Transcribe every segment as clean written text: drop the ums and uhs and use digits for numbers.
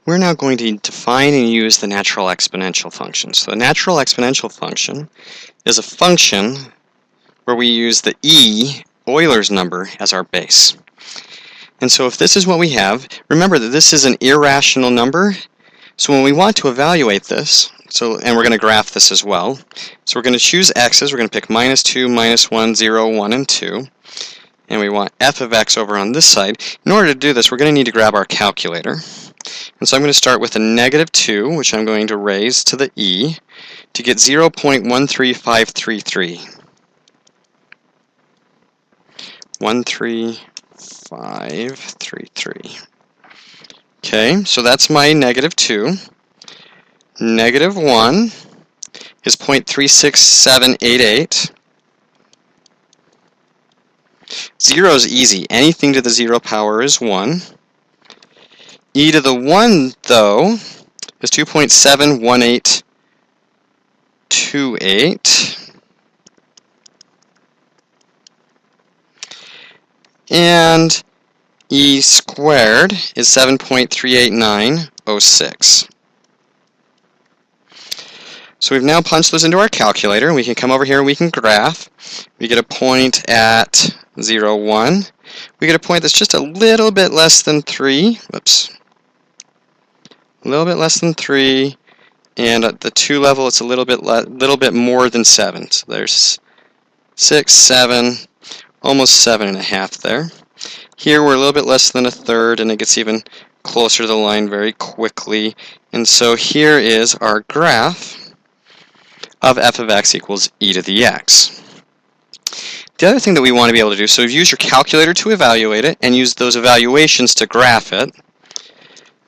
we're now going to define and use the natural exponential function. So the natural exponential function is a function where we use the e, Euler's number, as our base. And so if this is what we have, remember that this is an irrational number. So when we want to evaluate this, and we're going to graph this as well, so we're going to choose x's. We're going to pick -2, -1, 0, 1, and 2. And we want f of x over on this side. In order to do this, we're going to need to grab our calculator. And so I'm going to start with a -2, which I'm going to raise to the e, to get 0.13533. 13533. Okay, so that's my -2. -1 is 0.36788. 0 is easy. Anything to the 0 power is 1. E to the 1, though, is 2.71828. And e squared is 7.38906. So we've now punched those into our calculator, and we can come over here and we can graph. We get a point at 0, 1. We get a point that's just a little bit less than 3. Whoops. A little bit less than 3. And at the 2 level, it's a little bit more than 7. So there's 6, 7, almost 7.5 there. Here we're a little bit less than a third, and it gets even closer to the line very quickly. And so here is our graph of f of x equals e to the x. The other thing that we want to be able to do, so use your calculator to evaluate it and use those evaluations to graph it.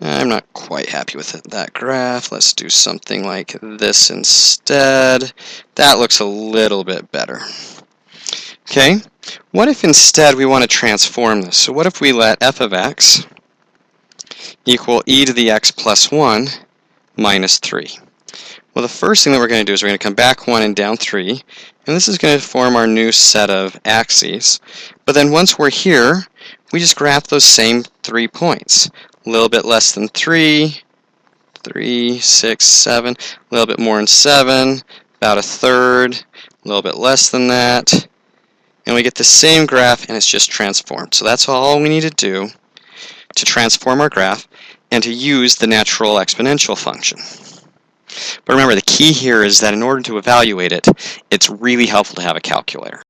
I'm not quite happy with that graph. Let's do something like this instead. That looks a little bit better. Okay, what if instead we want to transform this? So what if we let f of x equal e to the x plus 1 minus 3? Well, the first thing that we're going to do is we're going to come back 1 and down 3, and this is going to form our new set of axes. But then once we're here, we just graph those same 3 points. A little bit less than 3, 3, 6, 7, a little bit more than 7, about a third, a little bit less than that, and we get the same graph, and it's just transformed. So that's all we need to do to transform our graph and to use the natural exponential function. But remember, the key here is that in order to evaluate it, it's really helpful to have a calculator.